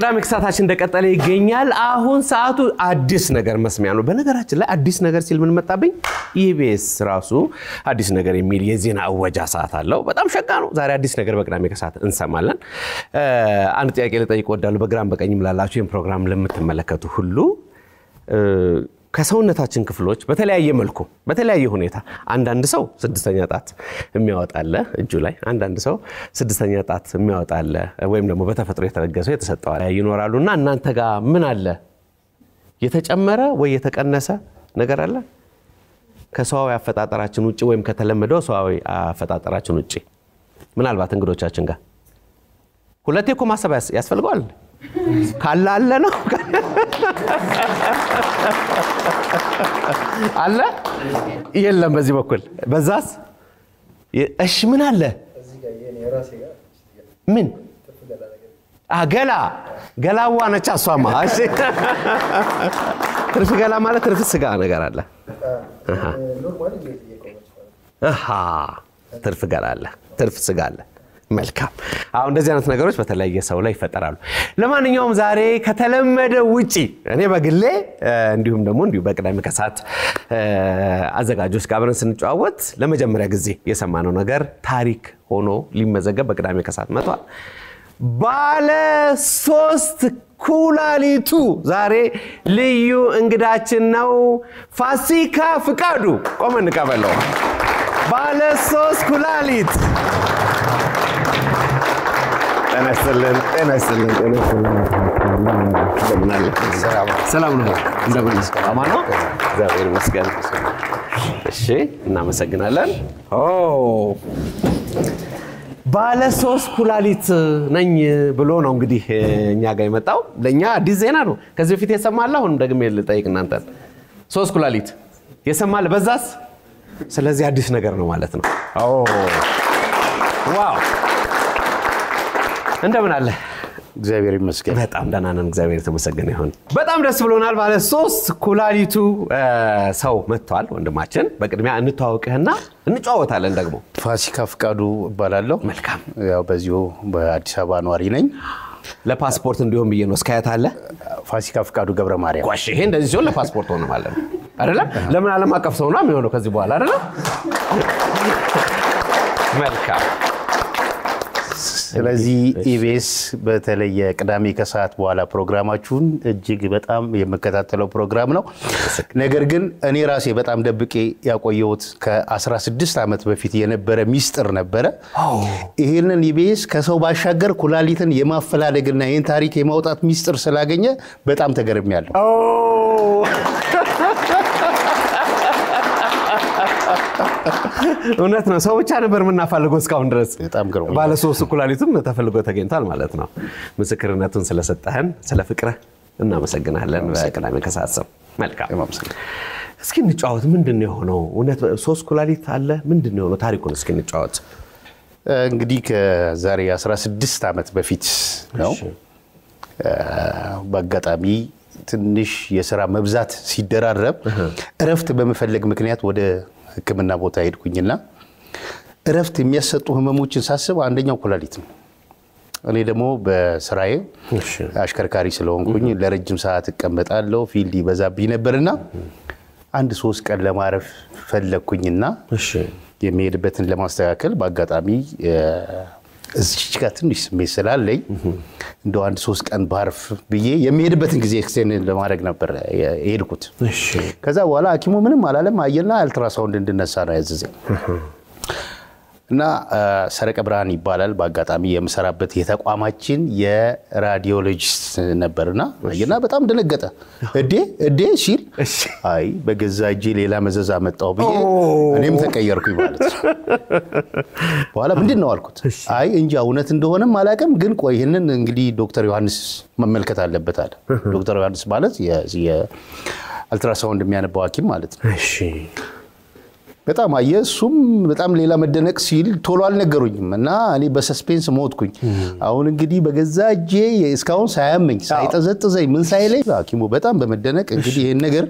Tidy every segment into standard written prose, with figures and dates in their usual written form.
ቅዳሜ ከሰዓታችን እንደቀጠለ ይገኛል አሁን ሰዓቱ አዲስ ነገር መስሚያ ነው በነገራችን ላይ አዲስ ነገር ሲል ምን መጣብኝ ኢቢኤስ ራሱ አዲስ ነገር የሚል የዜና አወጃ ሰዓት አለው በጣም ሸጋ ነው ዛሬ አዲስ ነገር በቅዳሜ ከሰዓት እንሰማለን አንድ ጥያቄ ልጠይቅ ወዳለሁ በግራም በቀኝም ላላችሁ ይሄን ፕሮግራም ለምትመለከቱ ሁሉ ከሰውነታችን ክፍሎች በተለያየ መልኩ በተለያየ ሁኔታ አንድ ሰው ስድስተኛ ጣት የሚያወጣለ እጁ ላይ አንድ ሰው ስድስተኛ ጣት የሚያወጣለ ወይም ደግሞ በተፈጥሮ የተረገዘው የተሰጠው ይኖራሉና እናንተ ጋር ምን አለ የተጨመረ ወይ የተቀነሰ ነገር አለ ከሰዋዊ አፈጣጠራችን ውጪ ወይም ከተለመደው ሰዋዊ አፈጣጠራችን ውጪ ምናልባት እንግዶቻችን ጋር ሁለቴ እኮ ማሰብ ያስፈልጋል ካላለ ነው አለ የለም በዚህ በኩል በዛስ እሺ ምን አለ እዚህ ጋር የኔ ራሴ ጋር ምን ገላዋ ነች አሷማ እሺ ትርፍ ገላ ማለት ትርፍ ስጋ ነገር አለ ኖርማሊ ትርፍ ገላ አለ ትርፍ ስጋ አለ መልካም አሁን እንደዚህ አይነት ነገሮች በተለያየ ሰው ላይ ይፈጠራሉ ለማንኛውም ዛሬ ከተለመደ ውጪ እኔ በግሌ እንዲሁም ደግሞ በቅዳሜ ከሰዓት አዘጋጆች ጋር አብረን ስንጫወት ለመጀመሪያ ጊዜ የሰማነው ነገር ታሪክ ሆኖ ሊመዘገብ በቅዳሜ ከሰዓት መጥቷል ባለ 3 ኩላሊቱ ዛሬ ልዩ እንግዳችን ነው ፋሲካ ፍቃዱ ቆመን እንቀበለው ባለ 3 ኩላሊት ተነስልን ሰላም ነው እንደምን አማን ነው እግዚአብሔር ይመስገን እሺ እናመሰግናለን ባለ 3 ኩላሊት ነኝ ብሎ ነው እንግዲህ እኛ ጋር የመጣው ለኛ አዲስ ዜና ነው ከዚህ በፊት የሰማል አሁን ደግሜ ልጠይቅ እናንተ 3 ኩላሊት የሰማል በዛስ ስለዚህ አዲስ ነገር ነው ማለት ነው ዋው እንደምን አለ እግዚአብሔር ይመስገን በጣም ደህና ነን እግዚአብሔር የተመሰገነ ይሁን በጣም ደስ ብሎናል ባለ 3 ኩላሊቱ ሰው መጥቷል ወንድማችን በቅድሚያ እንተዋወቅህና እንጫወታለን ደግሞ ፋሲካ ፍቃዱ እባላለሁ መልካም ያው በዚሁ በአዲስ አበባ ኗሪ ነኝ ለፓስፖርት እንዲሆን ብዬ ነው እስካያት አለ ፋሲካ ፍቃዱ ገብረ ማርያም ቋሽ ይሄ እንደዚህ ሲሆን ለፓስፖርት ሆነ ማለት ነው አይደለም ለምን ዓለም አቀፍ ሰው ነው የሚሆነው ከዚህ በኋላ አይደለም መልካም ስለዚህ ኢቢኤስ በተለየ ቅዳሜ ከሰዓት በኋላ ፕሮግራማችሁን እጅግ በጣም የምከታተለው ፕሮግራም ነው ነገር ግን እኔ ራሴ በጣም ደብቄ ያቆየሁት ከ16 አመት በፊት የነበረ ሚስጥር ነበረ ይሄንን ኢቢኤስ ከሰው ባሻገር ኩላሊትን የማፈላለግና ይሄን ታሪክ የማውጣት ሚስጥር ስላገኘ በጣም ተገርሚያለሁ እውነት ነው ሰው ብቻ ነበር ምናፈልገው እስካሁን ድረስ በጣም ግሩም ባለ 3 ኩላሊቱም ተፈልጎ ተገኝቷል ማለት ነው ምስክርነቱን ስለሰጠህን ስለፍቅርህ እናመሰግናለን በቅዳሜ ከሰዓት ሰው መልካም እስኪ እንጫወት ምንድነው የሆነው እውነት 3 ኩላሊት አለ ምንድነው የሆነው ታሪኩን እስኪ እንጫወት እንግዲህ ከዛሬ 16 አመት በፊት ነው በአጋጣሚ ትንሽ የሥራ መብዛት ሲደራረብ እረፍት በመፈለግ ምክንያት ወደ ህክምና ቦታ ሄድኩኝና እረፍት የሚያሰጡ ህመሞችን ሳስብ አንደኛው ኩላሊት ነው እኔ ደግሞ በስራዬ አሽከርካሪ ስለሆንኩኝ ለረጅም ሰዓት እቀመጣለሁ ፊልድ ይበዛብኝ ነበርና አንድ 3 ቀን ለማረፍ ፈለኩኝና የሚሄድበትን ለማስተካከል በአጋጣሚ እዚህ ጋር ትንሽ ስሜት ስላለኝ እንደው አንድ 3 ቀን ባርፍ ብዬ የሚሄድበትን ጊዜ ኤክስቴንድ ለማድረግ ነበር የሄድኩት ከዛ በኋላ ሐኪሙ ምንም አላለም አየና አልትራሳውንድ እንድነሳ ነው ያዘዘኝ እና ሰረቀ ብርሃን ይባላል በአጋጣሚ የምሰራበት የተቋማችን የራዲዮሎጂስት ነበርና አየና በጣም ደነገጠ እዴ ሲል አይ በገዛ እጄ ሌላ መዘዝ አመጣው ብዬ እኔም ተቀየርኩኝ ማለት ነው በኋላ ምንድነው አልኩት አይ እንጃ እውነት እንደሆነም አላቀም ግን ቆይ ይሄንን እንግዲህ ዶክተር ዮሐንስ መመልከት አለበት አለ ዶክተር ዮሐንስ ማለት የአልትራሳውንድ የሚያነባው ሐኪም ማለት ነው እሺ በጣም አየሱም በጣም ሌላ መደነቅ ሲል ቶሎ አልነገሩኝም እና እኔ በሰስፔንስ ሞትኩኝ አሁን እንግዲህ በገዛ እጄ እስካሁን ሳያመኝ ሳይጠዘጥዘኝ ምን ሳይለኝ ሐኪሙ በጣም በመደነቅ እንግዲህ ይሄን ነገር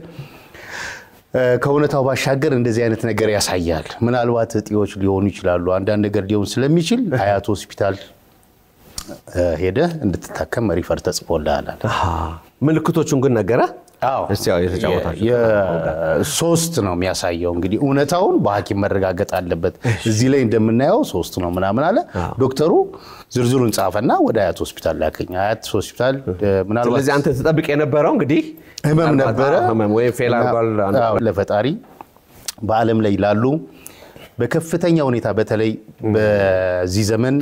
ከእውነታው ባሻገር እንደዚህ አይነት ነገር ያሳያል ምናልባት እጢዎች ሊሆኑ ይችላሉ አንዳንድ ነገር ሊሆን ስለሚችል ሀያት ሆስፒታል ሄደ እንድትታከም ሪፈር ተጽፎልሃል አለ። ምልክቶቹን ግን ነገረ? አዎ እስቲ የተጫወታችሁ ሶስት ነው የሚያሳየው። እንግዲህ እውነታውን በሐኪም መረጋገጥ አለበት። እዚህ ላይ እንደምናየው ሶስት ነው ምናምን አለ። ዶክተሩ ዝርዝሩን ጻፈና ወደ አያት ሆስፒታል ላከኝ። አያት ሆስፒታል ምናልባት ስለዚህ አንተ ተጠብቅ የነበረው እንግዲህ ህመም ነበረ ወይ ፌል አድርጓል። ለፈጣሪ በዓለም ላይ ላሉ በከፍተኛ ሁኔታ በተለይ በዚህ ዘመን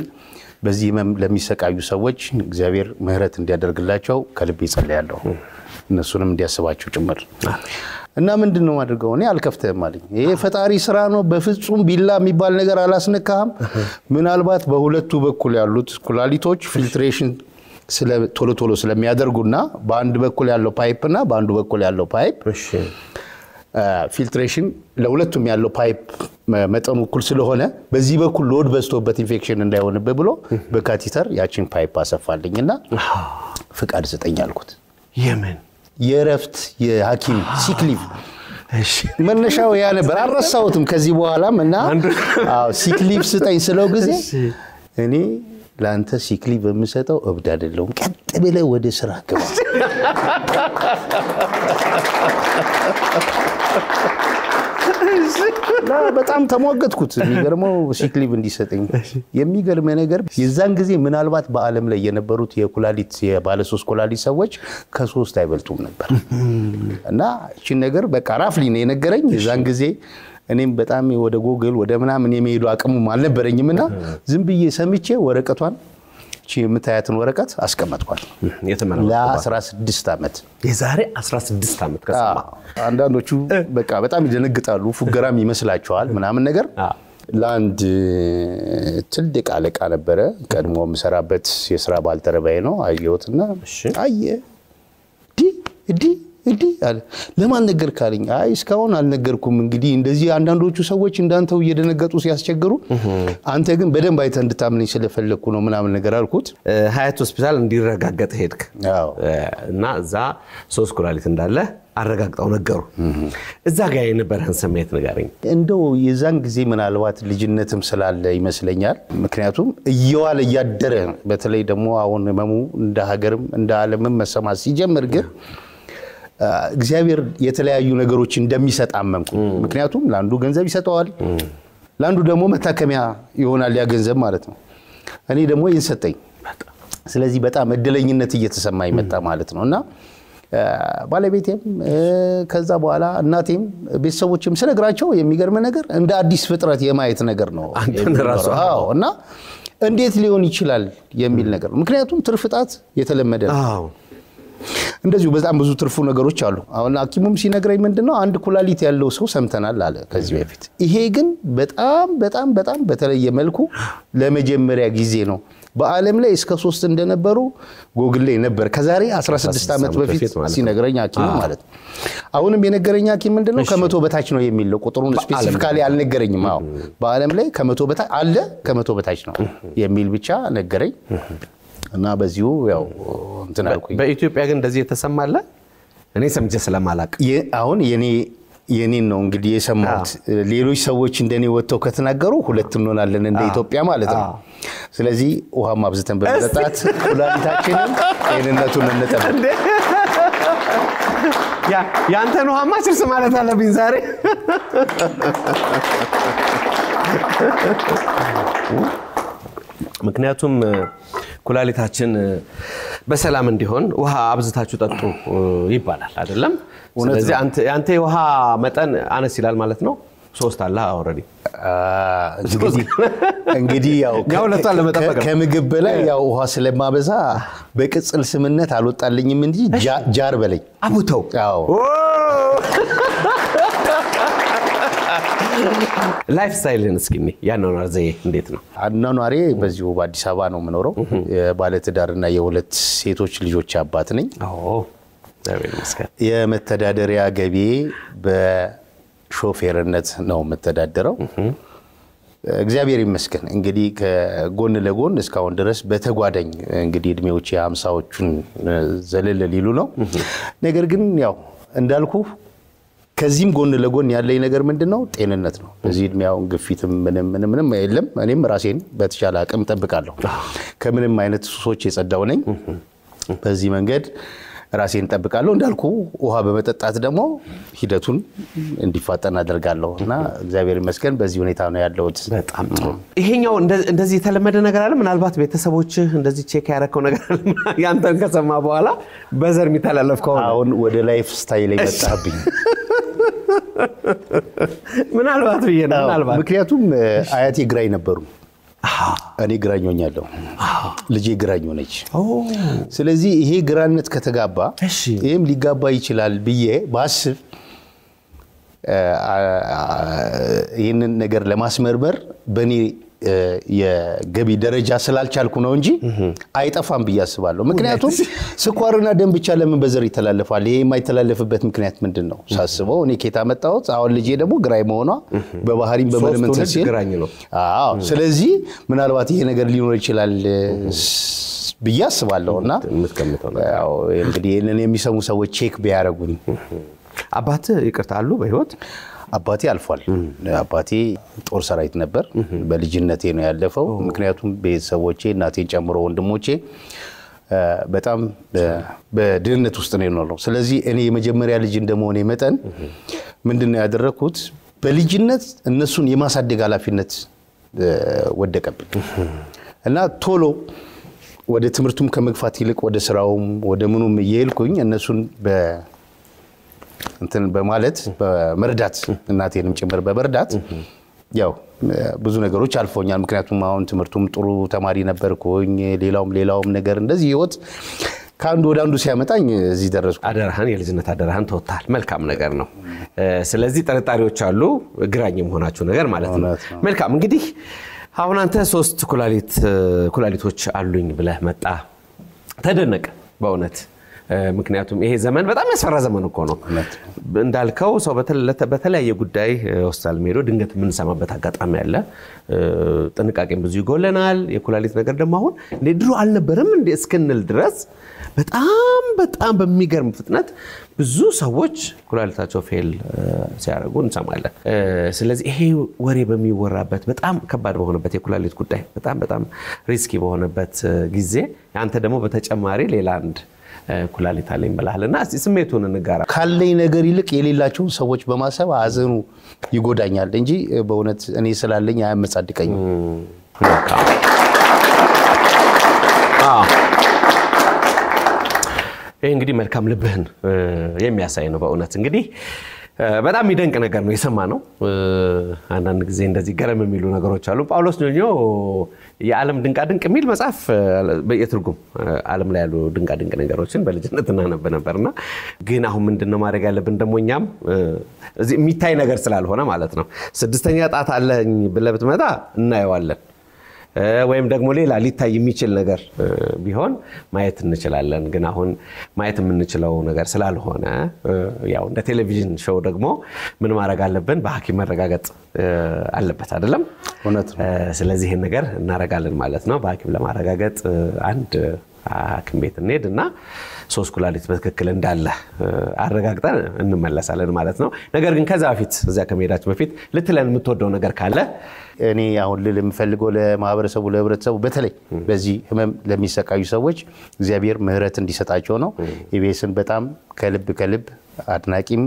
በዚህ ህመም ለሚሰቃዩ ሰዎች እግዚአብሔር ምህረት እንዲያደርግላቸው ከልብ ይጸልያለሁ። እነሱንም እንዲያስባቸው ጭምር እና ምንድነው አድርገው እኔ አልከፍተም አለኝ። ይሄ ፈጣሪ ስራ ነው። በፍጹም ቢላ የሚባል ነገር አላስነካም። ምናልባት በሁለቱ በኩል ያሉት ኩላሊቶች ፊልትሬሽን ቶሎ ቶሎ ስለሚያደርጉና በአንድ በኩል ያለው ፓይፕና በአንዱ በኩል ያለው ፓይፕ ፊልትሬሽን ለሁለቱም ያለው ፓይፕ መጠኑ እኩል ስለሆነ በዚህ በኩል ሎድ በስቶበት ኢንፌክሽን እንዳይሆንበት ብሎ በካቲተር ያቺን ፓይፕ አሰፋልኝና ፍቃድ ስጠኝ አልኩት። የምን የረፍት የሐኪም ሲክሊቭ መነሻው ያ ነበር። አልረሳሁትም ከዚህ በኋላም እና ሲክሊቭ ስጠኝ ስለው ጊዜ እኔ ላንተ ሲክሊቭ በምሰጠው እብድ አይደለም ቀጥ ብለህ ወደ ስራ ግባ። በጣም ተሟገትኩት። የሚገርመው ሲክሊቭ እንዲሰጠኝ የሚገርም ነገር የዛን ጊዜ ምናልባት በዓለም ላይ የነበሩት የኩላሊት የባለ 3 ኩላሊት ሰዎች ከ3 አይበልጡም ነበር እና እቺ ነገር በቃ ራፍሊ ነው የነገረኝ። የዛን ጊዜ እኔም በጣም ወደ ጎግል ወደ ምናምን የሚሄዱ አቅሙም አልነበረኝምና ዝም ብዬ ሰምቼ ወረቀቷን እቺ የምታያትን ወረቀት አስቀመጥኳት። ለ16 አመት የዛሬ 16 አመት ከሰማ አንዳንዶቹ በቃ በጣም ይደነግጣሉ። ፉገራም ይመስላቸዋል ምናምን ነገር ላንድ ትልቅ አለቃ ነበረ ቀድሞ መሰራበት የሥራ ባልተረባዬ ነው። አየሁትና አየ ዲ አለ ለማን ነገር ካለኝ አይ እስካሁን አልነገርኩም። እንግዲህ እንደዚህ አንዳንዶቹ ሰዎች እንዳንተው እየደነገጡ ሲያስቸግሩ አንተ ግን በደንብ አይተ እንድታምነኝ ስለፈለኩ ነው ምናምን ነገር አልኩት። ሀያት ሆስፒታል እንዲረጋገጥ ሄድክ እና እዛ 3 ኩላሊት እንዳለ አረጋግጠው ነገሩ። እዛ ጋር የነበረን ስሜት ንገረኝ። እንደው የዛን ጊዜ ምናልባት ልጅነትም ስላለ ይመስለኛል። ምክንያቱም እየዋለ ያደረ በተለይ ደግሞ አሁን ህመሙ እንደ ሀገርም እንደ ዓለምም መሰማት ሲጀምር ግን እግዚአብሔር የተለያዩ ነገሮች እንደሚሰጥ አመንኩ። ምክንያቱም ላንዱ ገንዘብ ይሰጣዋል፣ ላንዱ ደግሞ መታከሚያ ይሆናል ያ ገንዘብ ማለት ነው። እኔ ደግሞ ይንሰጠኝ። ስለዚህ በጣም እድለኝነት እየተሰማኝ መጣ ማለት ነውና ባለቤቴም ከዛ በኋላ እናቴም ቤተሰቦችም ስለግራቸው የሚገርም ነገር እንደ አዲስ ፍጥረት የማየት ነገር ነው እና እንዴት ሊሆን ይችላል የሚል ነገር ነው። ምክንያቱም ትርፍጣት የተለመደ ነው። እንደዚሁ በጣም ብዙ ትርፉ ነገሮች አሉ። አሁን ሐኪሙም ሲነግረኝ ምንድነው አንድ ኩላሊት ያለው ሰው ሰምተናል አለ ከዚህ በፊት። ይሄ ግን በጣም በተለየ መልኩ ለመጀመሪያ ጊዜ ነው። በዓለም ላይ እስከ 3 እንደነበሩ ጎግል ላይ ነበር ከዛሬ 16 አመት በፊት ሲነግረኝ ሐኪሙ ማለት ነው። አሁንም የነገረኝ ሐኪም ምንድነው ከ100 በታች ነው የሚለው ቁጥሩን ስፔሲፊካሊ አልነገረኝም። በዓለም ላይ ከ100 በታች አለ ከ100 በታች ነው የሚል ብቻ ነገረኝ። እና በዚሁ ያው እንትን አልኩኝ። በኢትዮጵያ ግን እንደዚህ የተሰማለ እኔ ሰምቼ ስለማላቅ አሁን የኔን ነው እንግዲህ የሰማሁት። ሌሎች ሰዎች እንደኔ ወጥተው ከተናገሩ ሁለት እንሆናለን እንደ ኢትዮጵያ ማለት ነው። ስለዚህ ውሃ ማብዝተን በመጠጣት ኩላሊታችንን ጤንነቱን እንጠብቅ። ያንተን ውሃ ማችርስ ማለት አለብኝ ዛሬ። ምክንያቱም ኩላሊታችን በሰላም እንዲሆን ውሃ አብዝታችሁ ጠጡ ይባላል አይደለም? ስለዚህ አንተ የውሃ መጠን አነስ ይላል ማለት ነው። 3 አለ ኦሬዲ። እንግዲህ ያው ከምግብ በላይ ያው ውሃ ስለማበዛ በቅጽል ስምነት አልወጣልኝም እንጂ ጃር በለኝ አቡተው። ያው ላይፍ ስታይልን እስኪኒ ያኗኗር ዘዬ እንዴት ነው? አኗኗሬ በዚሁ በአዲስ አበባ ነው የምኖረው። የባለ ትዳርና የሁለት ሴቶች ልጆች አባት ነኝ። የመተዳደሪያ ገቢ በሾፌርነት ነው የምተዳደረው። እግዚአብሔር ይመስገን። እንግዲህ ከጎን ለጎን እስካሁን ድረስ በተጓዳኝ እንግዲህ እድሜዎች የ50ዎቹን ዘለል ሊሉ ነው። ነገር ግን ያው እንዳልኩ ከዚህም ጎን ለጎን ያለኝ ነገር ምንድነው ጤንነት ነው በዚህ እድሜያው ግፊትም ምንም የለም እኔም ራሴን በተሻለ አቅም ጠብቃለሁ ከምንም አይነት ሱሶች የጸዳው ነኝ በዚህ መንገድ ራሴን ጠብቃለሁ እንዳልኩ ውሃ በመጠጣት ደግሞ ሂደቱን እንዲፋጠን አደርጋለሁና እግዚአብሔር ይመስገን በዚህ ሁኔታ ነው ያለውት በጣም ጥሩ ይሄኛው እንደዚህ የተለመደ ነገር አለ ምናልባት ቤተሰቦች እንደዚህ ቼክ ያረከው ነገር ያንተን ከሰማ በኋላ በዘር የሚተላለፍ ከሆነ አሁን ወደ ላይፍ ስታይል ይመጣብኝ ምናልባት በየና ምናልባት ምክንያቱም አያቴ ግራኝ ነበሩ እኔ ግራኝ ሆኛለሁ ልጄ ግራኝ ሆነች ስለዚህ ይሄ ግራነት ከተጋባ ይሄም ሊጋባ ይችላል ብዬ ባስብ ይሄንን ነገር ለማስመርመር በኔ የገቢ ደረጃ ስላልቻልኩ ነው እንጂ አይጠፋም ብያስባለሁ ምክንያቱም ስኳርና ደም ብቻ ለምን በዘር ይተላለፋል ይሄ የማይተላለፍበት ምክንያት ምንድነው ሳስበው እኔ ኬታ መጣሁት አሁን ልጄ ደግሞ ግራይ መሆኗ በባህሪም በመለመንት ሲል ግራኝ ነው ስለዚህ ምናልባት ይሄ ነገር ሊኖር ይችላል ብያስባለሁና ያው እንግዲህ እነን የሚሰሙ ሰዎች ቼክ ቢያረጉኝ አባት ይቅርታሉ በህይወት አባቴ አልፏል አባቴ ጦር ሰራዊት ነበር በልጅነቴ ነው ያለፈው ምክንያቱም ቤተሰቦቼ እናቴን ጨምሮ ወንድሞቼ በጣም በድህነት ውስጥ ነው የኖረው ስለዚህ እኔ የመጀመሪያ ልጅ እንደመሆኔ መጠን ምንድነው ያደረኩት በልጅነት እነሱን የማሳደግ ኃላፊነት ወደቀብኝ እና ቶሎ ወደ ትምርቱም ከመግፋት ይልቅ ወደ ስራውም ወደ ምኑም እየሄድኩኝ እነሱን እንትን በማለት በመርዳት እናቴንም ጭምር በመርዳት ያው ብዙ ነገሮች አልፎኛል ምክንያቱም አሁን ትምርቱም ጥሩ ተማሪ ነበርኩኝ ሌላውም ነገር እንደዚህ ህይወት ካንዱ ወደ አንዱ ሲያመጣኝ እዚህ ደረስኩ አደረሃን የልጅነት አደረሃን ተወጣል መልካም ነገር ነው ስለዚህ ጥርጣሬዎች አሉ ግራኝ መሆናችሁ ነገር ማለት ነው መልካም እንግዲህ አሁን አንተ 3 ኩላሊቶች አሉኝ ብለህ መጣ ተደነቀ በእውነት ምክንያቱም ይሄ ዘመን በጣም ያስፈራ ዘመን እኮ ነው እንዳልከው ሰው በተለያየ ጉዳይ ሆስፒታል ሄዶ ድንገት ምን ሰማበት አጋጣሚ አለ ጥንቃቄም ብዙ ይጎለናል የኩላሊት ነገር ደግሞ አሁን ድሮ አልነበረም እንደ እስከንል ድረስ በጣም በሚገርም ፍጥነት ብዙ ሰዎች ኩላሊታቸው ፌል ሲያደርጉ እንሰማለን ስለዚህ ይሄ ወሬ በሚወራበት በጣም ከባድ በሆነበት የኩላሊት ጉዳይ በጣም ሪስኪ በሆነበት ጊዜ ያንተ ደግሞ በተጨማሪ ሌላ አንድ ኩላሊት አለኝ ብለሃልና እስቲ ስሜቱን እንጋራ ካለኝ ነገር ይልቅ የሌላቸው ሰዎች በማሰብ አዘኑ ይጎዳኛል እንጂ በእውነት እኔ ስላለኝ አያመጻድቀኝ ይሄ እንግዲህ መልካም ልብህን የሚያሳይ ነው በእውነት እንግዲህ በጣም የሚደንቅ ነገር ነው የሰማነው አንዳንድ ጊዜ እንደዚህ ገረም የሚሉ ነገሮች አሉ ጳውሎስ ኞኞ የዓለም ድንቃ ድንቅ የሚል መጽሐፍ በየትርጉም ዓለም ላይ ያሉ ድንቃ ድንቅ ነገሮችን በልጅነት እናነብ ነበርና ግን አሁን ምንድነው ማድረግ ያለብን ደሞኛም እዚህ የሚታይ ነገር ስላልሆነ ማለት ነው ስድስተኛ ጣት አለኝ ብለህ ብትመጣ እናየዋለን ወይም ደግሞ ሌላ ሊታይ የሚችል ነገር ቢሆን ማየት እንችላለን ግን አሁን ማየት የምንችለው ነገር ስላልሆነ ያው እንደ ቴሌቪዥን ሾው ደግሞ ምን ማድረግ አለብን በሐኪም መረጋገጥ አለበት አይደለም እውነት ነው ስለዚህ ይሄን ነገር እናረጋለን ማለት ነው በሐኪም ለማረጋገጥ አንድ ሐኪም ቤት እንሄድና 3 ኩላሊት በትክክል እንዳለ አረጋግጠን እንመለሳለን ማለት ነው ነገር ግን ከዛ በፊት እዛ ከመሄዳችን በፊት ልትለን የምትወደው ነገር ካለ እኔ አሁን ለምፈልገው ለማህበረሰቡ ለህብረተሰቡ በተለይ በዚህ ህመም ለሚሰቃዩ ሰዎች እግዚአብሔር ምህረት እንዲሰጣቸው ነው ኢቢኤስን በጣም ከልብ አድናቂም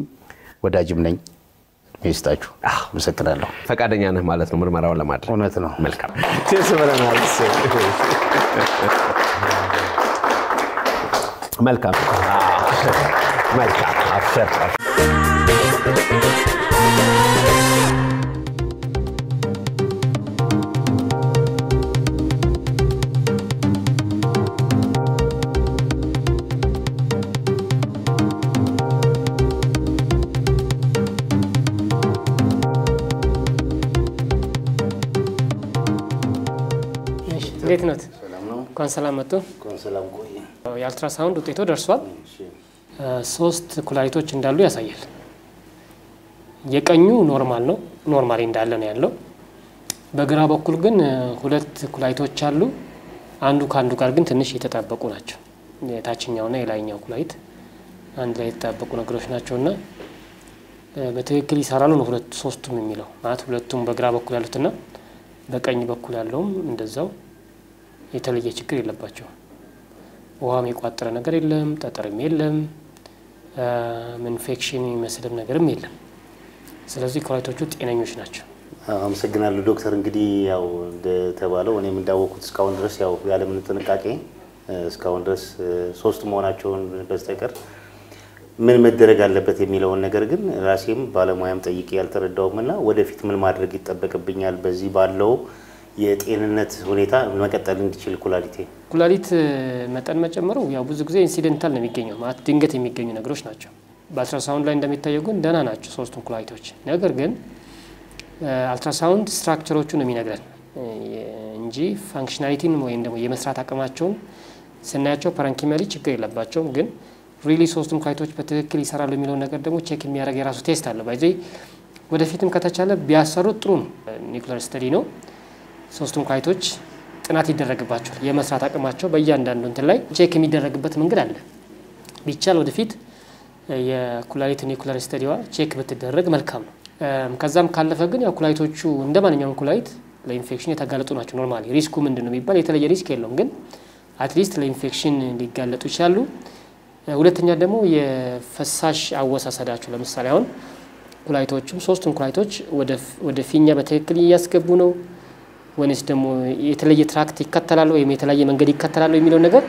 ወዳጅም ነኝ ይስጣችሁ መሰክራለሁ ፈቃደኛ ነህ ማለት ነው ምርመራውን ለማድረግ እውነት ነው መልካም ተስበረናል መልካም አፍሰር እንዴት ነው እንኳን ሰላም መጡ እንኳን ሰላም ቆይ የአልትራሳውንድ ውጤቱ ደርሷል 3 ኩላሊቶች እንዳሉ ያሳያል የቀኙ ኖርማል ነው ኖርማሊ እንዳለ ነው ያለው በግራ በኩል ግን 2 ኩላሊቶች አሉ አንዱ ካንዱ ጋር ግን ትንሽ የተጣበቁ ናቸው የታችኛውና የላይኛው ኩላሊት አንድ ላይ የተጣበቁ ነገሮች ናቸውና በትክክል ይሰራሉ ነው ሁለት ሶስቱም የሚለው ማለት ሁለቱም በግራ በኩል ያሉትና በቀኝ በኩል ያለውም እንደዛው የተለየ ችግር የለባቸው ውሃም የቋጠረ ነገር የለም ጠጠርም የለም ኢንፌክሽን የሚመስልም ነገርም የለም ስለዚህ ኩላሊቶቹ ጤነኞች ናቸው አመሰግናለሁ ዶክተር እንግዲህ ያው እንደተባለው እኔም እንዳወኩት እስካሁን ድረስ ያው ያለ ምን ጥንቃቄ እስካሁን ድረስ ሶስት መሆናቸውን በስተቀር ምን መደረግ አለበት የሚለውን ነገር ግን ራሴም ባለሙያም ጠይቄ ያልተረዳውምና ወደፊት ምን ማድረግ ይተበቀብኛል በዚህ ባለው የጤንነት ሁኔታ መቀጠል እንዲችል ኩላሊት መጠን መጨመሩ ያው ብዙ ጊዜ ኢንሲደንታል ነው የሚገኘው ማለት ድንገት የሚገኙ ነገሮች ናቸው በአልትራሳውንድ ላይ እንደሚታየው ግን ደህና ናቸው ሶስቱም ኩላሊቶች ነገር ግን አልትራሳውንድ ስትራክቸሮቹ ነው የሚነግረን እንጂ ፋንክሽናሊቲን ወይም ደግሞ የመስራት አቅማቸውን ስናያቸው ፓረንኪማሊ ችግር የለባቸውም ግን ሪሊ ሶስቱም ኩላሊቶች በትክክል ይሰራሉ የሚለው ነገር ደግሞ ቼክ የሚያደርግ የራሱ ቴስት አለ ባይዘይ ወደፊትም ከተቻለ ቢያሰሩት ጥሩ ነው ኒውክሊየር ስተዲ ነው ሶስቱም ኩላሊቶች ጥናት ይደረግባቸዋል የመስራት አቅማቸው በእያንዳንዱ እንትን ላይ ቼክ የሚደረግበት መንገድ አለ ቢቻል ወደፊት የኩላሊት ኒውክሊየር ስተዲዋ ቼክ ብትደረግ መልካም ነው ከዛም ካለፈ ግን ያው ኩላሊቶቹ እንደማንኛውም ኩላሊት ለኢንፌክሽን የተጋለጡ ናቸው ኖርማሊ ሪስኩ ምንድነው የሚባል የተለየ ሪስክ የለውም ግን አትሊስት ለኢንፌክሽን ሊጋለጡ ይችላሉ ሁለተኛ ደግሞ የፈሳሽ አወሳሰዳቸው ለምሳሌ አሁን ኩላሊቶቹም ሶስቱም ኩላሊቶች ወደ ፊኛ በትክክል እያስገቡ ነው ወይስ ደግሞ የተለየ ትራክት ይከተላሉ ወይ የተለየ መንገድ ይከተላሉ የሚለው ነገር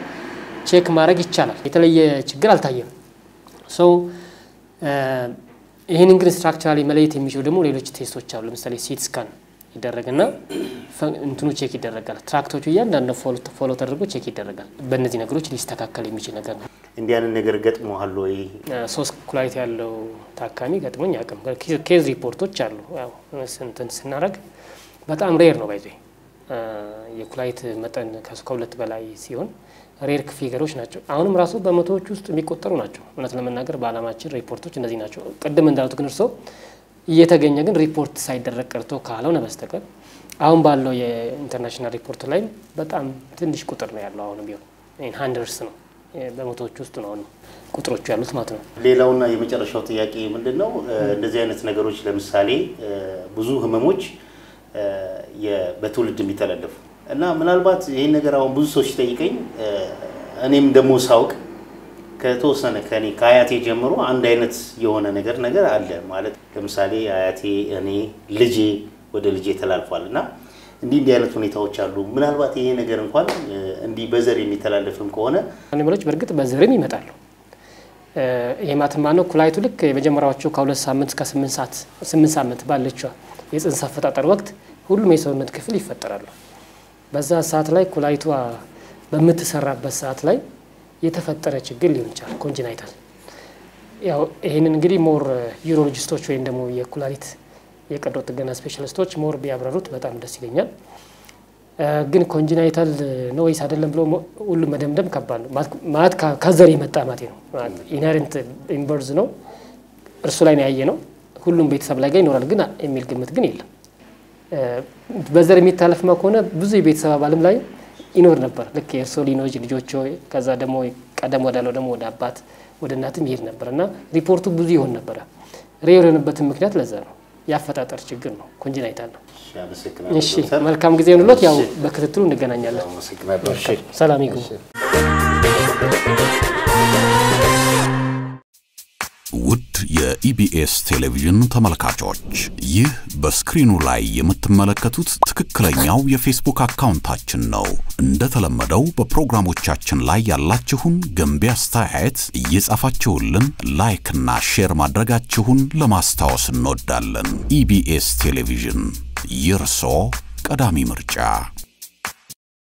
ቼክ ማድረግ ይቻላል የተለየ ችግር አልታየም ሶ ይሄንን ግን ስትራክቸራሊ መለየት የሚችሉ ደግሞ ሌሎች ቴስቶች አሉ ለምሳሌ ሲቲ ስካን ይደረግና እንትኑ ቼክ ይደረጋል ትራክቶቹ እያንዳንዱ ፎሎ ተደርጎ ቼክ ይደረጋል በእነዚህ ነገሮች ሊስተካከል የሚችል ነገር ነው እንዲያን ነገር ገጥሞሃል ወይ ሶስት ኩላሊት ያለው ታካሚ ገጥሞኝ ያቀም ኬዝ ሪፖርቶች አሉ ያው እንትን ስናረግ በጣም ሬር ነው ባይዘይ የኩላሊት መጠን ከሁለት በላይ ሲሆን ሬር ፊገሮች ናቸው አሁንም ራሱ በመቶዎች ውስጥ የሚቆጠሩ ናቸው እውነት ለመናገር በአላማችን ሪፖርቶች እንደዚህ ናቸው ቀደም እንዳሉት ግን እርሶ እየተገኘ ግን ሪፖርት ሳይደረግ ቀርቶ ካለው በስተቀር አሁን ባለው የኢንተርናሽናል ሪፖርት ላይ በጣም ትንሽ ቁጥር ነው ያለው አሁንም ቢሆን ኢን ሃንድረድስ ነው በመቶዎች ውስጥ ነው ቁጥሮቹ ያሉት ማለት ነው ሌላውና የመጨረሻው ጥያቄ ምንድነው እንደዚህ አይነት ነገሮች ለምሳሌ ብዙ ህመሞች በትውልድ የሚተላለፉ እና ምናልባት ይሄን ነገር አሁን ብዙ ሰዎች ጠይቀኝ እኔም ደሞ ሳውቅ ከተወሰነ ከኔ ከአያቴ ጀምሮ አንድ አይነት የሆነ ነገር አለ ማለት ለምሳሌ አያቴ እኔ ልጄ ወደ ልጄ ተላልፏልና እንዲህ አይነት ሁኔታዎች አሉ ምናልባት ይሄ ነገር እንኳን እንዲህ በዘር የሚተላለፍም ከሆነ አኒማሎች በርግጥ በዘርም ይመጣሉ የማትማነው ኩላሊቱ ልክ የመጀመሪያዎቹ ከ2 ሳምንት እስከ 8 ሳምንት ባለችው የጽንስ አፈጣጠር ወቅት ሁሉም የሰውነት ክፍል ይፈጠራሉ በዛ ሰዓት ላይ ኩላሊቷ በመተሰራበት ሰዓት ላይ የተፈጠረ ችግር ሊሆን ይችላል ኮንጂናይታል ያው ይሄንን እንግዲህ ሞር ዩሮሎጂስቶች ወይም ደግሞ የኩላሊት የቀዶ ጥገና ስፔሻሊስቶች ሞር ቢያብራሩት በጣም ደስ ይለኛል ግን ኮንጂናይታል ነው ወይስ አይደለም ብሎ ሁሉ መደምደም ከባድ ነው ማለት ከዘር የመጣ ማለት ነው ኢንሄረንት ኢንቨርስ ነው እርሱ ላይ ነው ያየ ነው ሁሉም ቤተሰብ ላይ ጋር ይኖራል ግን የሚል ግምት ግን የለም በዘር የሚታለፍ ከሆነ ብዙ የቤተሰብ አባልም ላይ ይኖር ነበር ልክ የሶሊኖጂ ልጆች ከዛ ደግሞ ቀደም ወዳለው ደግሞ ወደ አባት ወደ እናትም ይሄድ ነበርና ሪፖርቱ ብዙ ይሆን ነበር ሬር የሆነበት ምክንያት ለዛ ነው ያፈጣጠር ችግር ነው ኮንጂናይታል ነው እሺ መልካም ጊዜ ነው ያው በክትትሉ እንገናኛለን ሰላም ይሁን ውድ የኢቢኤስ ቴሌቪዥን ተመልካቾች ይህ በስክሪኑ ላይ የምትመለከቱት ትክክለኛው የፌስቡክ አካውንታችን ነው እንደተለመደው በፕሮግራሞቻችን ላይ ያላችሁን ገንቢ አስተያየት እየጻፋችሁልን ላይክ እና ሼር ማድረጋችሁን ለማስታወስ እንወዳለን ኢቢኤስ ቴሌቪዥን የርሶ ቀዳሚ ምርጫ